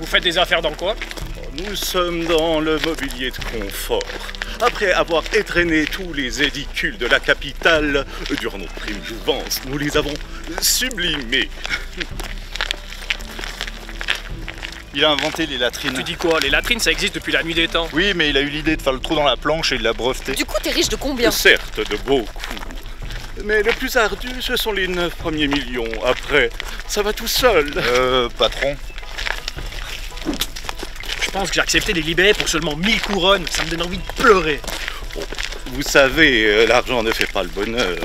faites des affaires dans quoi? Nous sommes dans le mobilier de confort. Après avoir étrenné tous les édicules de la capitale durant notre prime jouvence, nous les avons sublimés. Il a inventé les latrines. Tu dis quoi? Les latrines, ça existe depuis la nuit des temps. Oui, mais il a eu l'idée de faire le trou dans la planche et il l'a breveté. Du coup, t'es riche de combien? Certes, de beaucoup. Mais le plus ardu, ce sont les 9 premiers millions. Après, ça va tout seul. Patron. Je pense que j'ai accepté de les libérer pour seulement 1000 couronnes. Ça me donne envie de pleurer. Vous savez, l'argent ne fait pas le bonheur.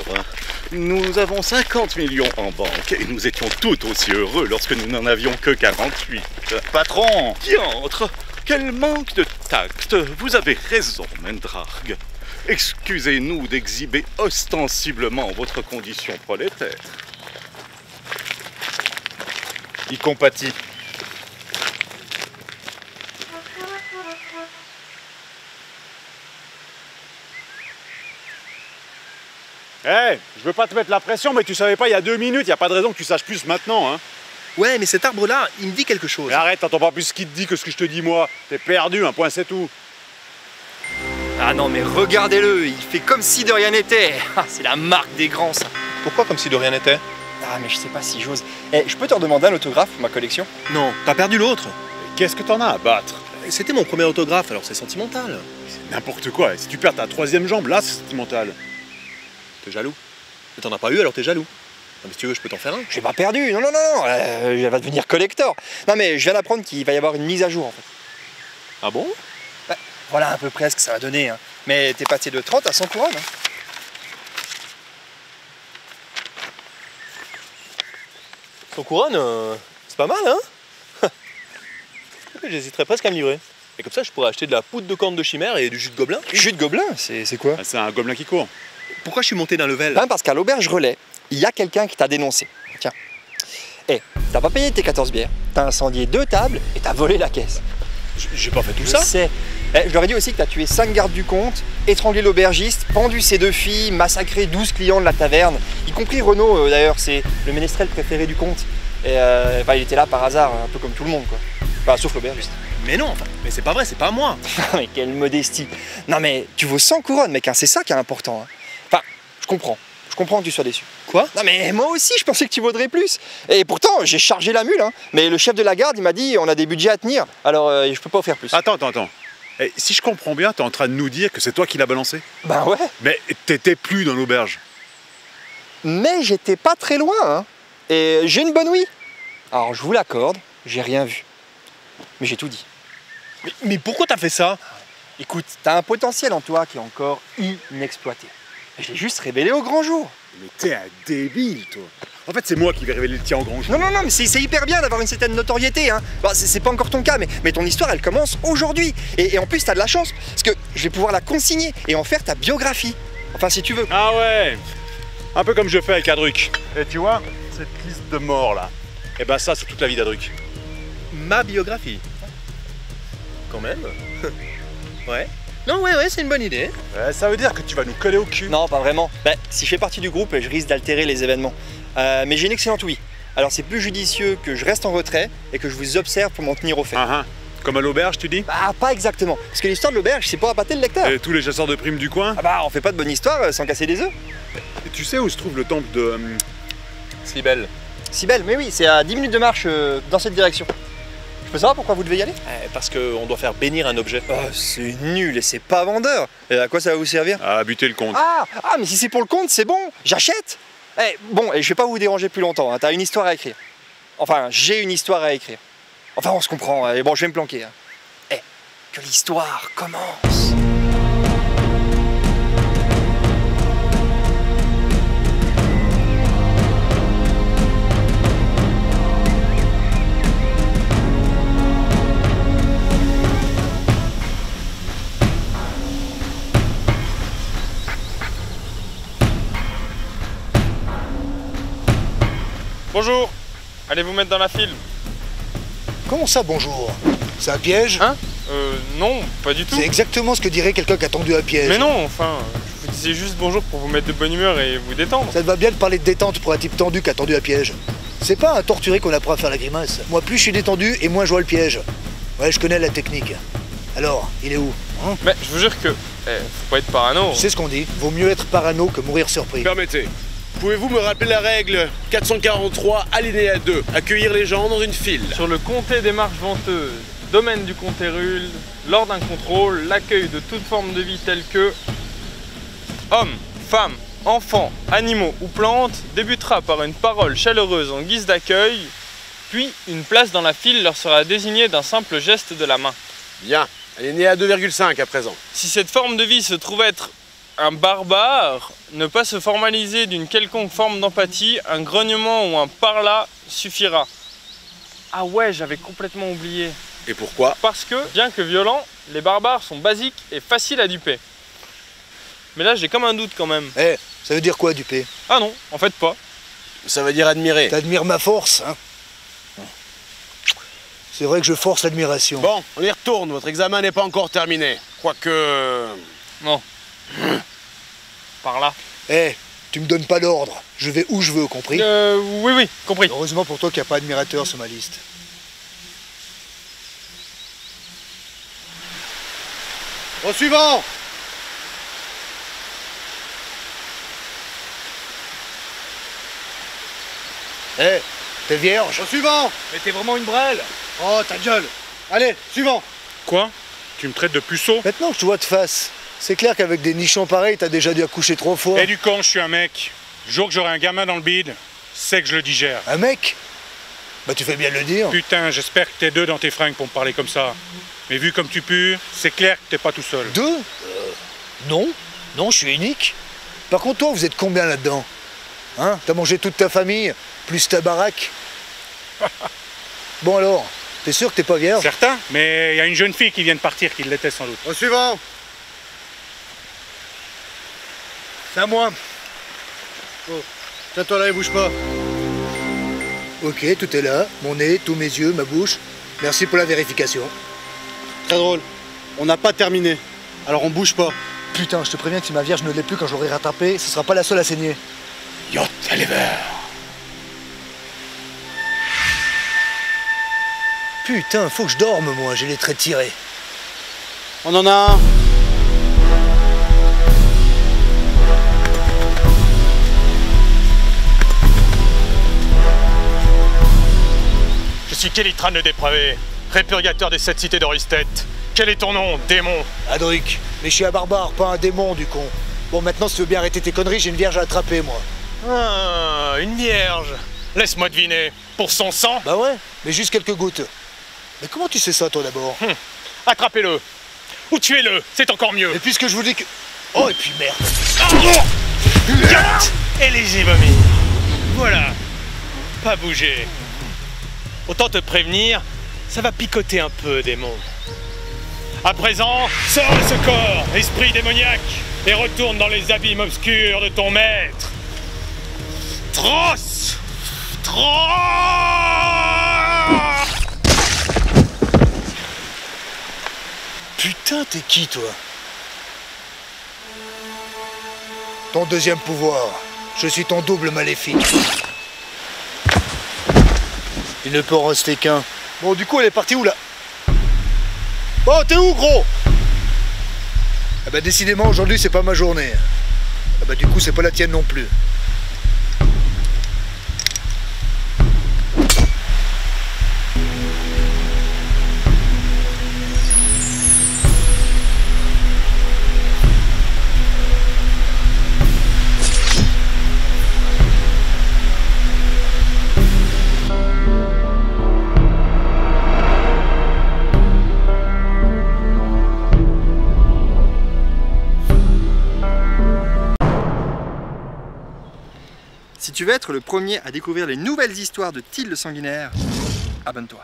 Nous avons 50 millions en banque et nous étions tout aussi heureux lorsque nous n'en avions que 48. Patron! Diantre, quel manque de tact! Vous avez raison, Mendrargue. Excusez-nous d'exhiber ostensiblement votre condition prolétaire. Il compatit. Eh, je veux pas te mettre la pression, mais tu savais pas il y a 2 minutes, y a pas de raison que tu saches plus maintenant, hein. Ouais, mais cet arbre-là, il me dit quelque chose. Mais arrête, t'entends pas plus ce qu'il te dit que ce que je te dis moi. T'es perdu, un point c'est tout. Ah non, mais regardez-le, il fait comme si de rien n'était. Ah, c'est la marque des grands, ça. Pourquoi comme si de rien n'était? Ah, mais je sais pas si j'ose. Eh, je peux te redemander un autographe pour ma collection? Non, t'as perdu l'autre. Qu'est-ce que t'en as à battre? C'était mon premier autographe, alors c'est sentimental. C'est n'importe quoi, si tu perds ta 3e jambe, là c'est sentimental. T'es jaloux. Mais t'en as pas eu, alors t'es jaloux. Non, mais si tu veux, je peux t'en faire un. J'ai pas perdu, non, non, non, elle va devenir collector. Non, mais je viens d'apprendre qu'il va y avoir une mise à jour, en fait. Ah bon? Bah, voilà à peu près ce que ça va donner, hein. Mais t'es passé de 30 à 100 couronnes, hein. Son couronne, c'est pas mal, hein? J'hésiterais presque à me livrer. Et comme ça, je pourrais acheter de la poudre de corne de chimère et du jus de gobelin. Jus de gobelin, c'est quoi? Ah, c'est un gobelin qui court. Pourquoi je suis monté d'un level? Ben parce qu'à l'auberge Relais, il y a quelqu'un qui t'a dénoncé. Tiens. Eh, t'as pas payé tes 14 bières, t'as incendié 2 tables et t'as volé la caisse. J'ai pas fait tout Je ça. sais. Eh, je leur ai dit aussi que t'as tué 5 gardes du comte, étranglé l'aubergiste, pendu ses 2 filles, massacré 12 clients de la taverne, y compris Renaud d'ailleurs, c'est le ménestrel préféré du comte. Et enfin, il était là par hasard, un peu comme tout le monde, quoi. Enfin, sauf l'aubergiste. Mais non, enfin, mais c'est pas vrai, c'est pas moi. Mais quelle modestie. Non mais tu vaux 100 couronnes, mec, hein, c'est ça qui est important, hein. Enfin, je comprends que tu sois déçu. Quoi? Non mais moi aussi, je pensais que tu vaudrais plus. Et pourtant, j'ai chargé la mule, hein. Mais le chef de la garde, il m'a dit, on a des budgets à tenir, alors je peux pas offrir plus. Attends. Eh, si je comprends bien, t'es en train de nous dire que c'est toi qui l'as balancé? Ben ouais. Mais t'étais plus dans l'auberge. Mais j'étais pas très loin, hein. Et j'ai une bonne ouïe. Alors je vous l'accorde, j'ai rien vu. Mais j'ai tout dit. Mais pourquoi t'as fait ça? Écoute, t'as un potentiel en toi qui est encore inexploité. Je l'ai juste révélé au grand jour. Mais t'es un débile, toi. En fait, c'est moi qui vais révéler le tien en grand jour. Non, mais c'est hyper bien d'avoir une certaine notoriété, hein. Bah, c'est pas encore ton cas, mais ton histoire, elle commence aujourd'hui. Et en plus, t'as de la chance, parce que je vais pouvoir la consigner et en faire ta biographie. Enfin, si tu veux. Ah ouais. Un peu comme je fais avec Adruc. Et tu vois, cette liste de morts, là, et ben ça, c'est toute la vie d'Adruc. Ma biographie. Quand même. Ouais. Non, ouais, c'est une bonne idée. Ça veut dire que tu vas nous coller au cul. Non, pas vraiment. Bah, si je fais partie du groupe, je risque d'altérer les événements. Mais j'ai une excellente ouïe. Alors c'est plus judicieux que je reste en retrait et que je vous observe pour m'en tenir au fait. Comme à l'auberge, tu dis? Bah, pas exactement. Parce que l'histoire de l'auberge, c'est pour appâter le lecteur. Et tous les chasseurs de primes du coin? Ah bah, on fait pas de bonne histoire sans casser des œufs. Et tu sais où se trouve le temple de... Cybèle. Cybèle, mais oui, c'est à 10 minutes de marche dans cette direction. Je peux savoir pourquoi vous devez y aller? Parce qu'on doit faire bénir un objet. Oh, c'est nul et c'est pas vendeur. Et à quoi ça va vous servir? À buter le compte. Ah, mais si c'est pour le compte, c'est bon, j'achète. Bon, et je vais pas vous déranger plus longtemps, hein. T'as une histoire à écrire. Enfin, j'ai une histoire à écrire. Enfin, on se comprend, et bon, je vais me planquer, hein. Que l'histoire commence. Bonjour. Allez vous mettre dans la file. Comment ça, bonjour? C'est un piège? Hein? Non, pas du tout. C'est exactement ce que dirait quelqu'un qui a tendu un piège. Mais non, enfin, je vous disais juste bonjour pour vous mettre de bonne humeur et vous détendre. Ça te va bien de parler de détente pour un type tendu qui a tendu un piège. C'est pas un torturé qu'on apprend à faire la grimace. Moi, plus je suis détendu et moins je vois le piège. Ouais, je connais la technique. Alors, il est où hein? Mais je vous jure que... faut pas être parano. C'est ce qu'on dit. Vaut mieux être parano que mourir surpris. Permettez. Pouvez-vous me rappeler la règle 443 alinéa 2, accueillir les gens dans une file? Sur le comté des marches venteuses, domaine du comté Ruhl, lors d'un contrôle, l'accueil de toute forme de vie telle que hommes, femmes, enfants, animaux ou plantes débutera par une parole chaleureuse en guise d'accueil, puis une place dans la file leur sera désignée d'un simple geste de la main. Bien. Alinéa 2,5 à présent. Si cette forme de vie se trouve être un barbare, ne pas se formaliser d'une quelconque forme d'empathie, un grognement ou un parla suffira. Ah ouais, j'avais complètement oublié. Et pourquoi? Parce que, bien que violents, les barbares sont basiques et faciles à duper. Mais là, j'ai comme un doute quand même. Eh, ça veut dire quoi, Dupé? Ah non, en fait pas. Ça veut dire admirer. T'admires ma force, hein? C'est vrai que je force l'admiration. Bon, on y retourne, votre examen n'est pas encore terminé. Quoique... Non. Par là. Eh, tu me donnes pas d'ordre. Je vais où je veux, compris? Oui, compris. Heureusement pour toi qu'il n'y a pas d'admirateur sur ma liste. Au suivant! Eh, t'es vierge? Au suivant! Mais t'es vraiment une brêle. Oh, ta gueule! Allez, suivant! Quoi? Tu me traites de puceau? Maintenant que je te vois de face, c'est clair qu'avec des nichons pareils, t'as déjà dû accoucher 3 fois. Eh du con, je suis un mec. Le jour que j'aurai un gamin dans le bide, c'est que je le digère. Un mec? Bah tu fais bien de le dire. Putain, j'espère que t'es 2 dans tes fringues pour me parler comme ça. Mais vu comme tu pues, c'est clair que t'es pas tout seul. 2? Non. Non, je suis unique. Par contre, toi, vous êtes combien là-dedans? Hein? T'as mangé toute ta famille, plus ta baraque? Bon alors, t'es sûr que t'es pas vierge? Certain, mais il y a une jeune fille qui vient de partir qui l'était sans doute. Au suivant! C'est à moi. Oh. Tiens-toi là et bouge pas. Ok, tout est là. Mon nez, tous mes yeux, ma bouche. Merci pour la vérification. Très drôle. On n'a pas terminé. Alors on bouge pas. Putain, je te préviens que si ma vierge ne l'est plus quand je l'aurai rattrapée, ce sera pas la seule à saigner. Yacht Oliver. Putain, faut que je dorme, moi, j'ai les traits tirés. On en a un. Je suis Kelitran le dépravé, répurgateur des 7 cités d'Oristet. Quel est ton nom, démon? Adric, mais je suis un barbare, pas un démon, du con. Bon, maintenant, si tu veux bien arrêter tes conneries, j'ai une vierge à attraper, moi. Ah, une vierge. Laisse-moi deviner. Pour son sang? Bah ouais, mais juste quelques gouttes. Mais comment tu sais ça, toi, d'abord? Attrapez-le. Ou tuez-le, c'est encore mieux. Et puisque je vous dis que... Oh, et puis merde. Et les vomi. Voilà. Pas bouger. Autant te prévenir, ça va picoter un peu, démon. À présent, sors de ce corps, esprit démoniaque, et retourne dans les abîmes obscurs de ton maître. Tross! Putain, t'es qui, toi? Ton deuxième pouvoir. Je suis ton double maléfique. Il ne peut en rester qu'un. Bon, du coup, elle est partie où, là? Oh, t'es où, gros? Ah bah, décidément, aujourd'hui, c'est pas ma journée. Ah bah, du coup, c'est pas la tienne non plus. Si tu veux être le premier à découvrir les nouvelles histoires de Till le Sanguinaire, abonne-toi.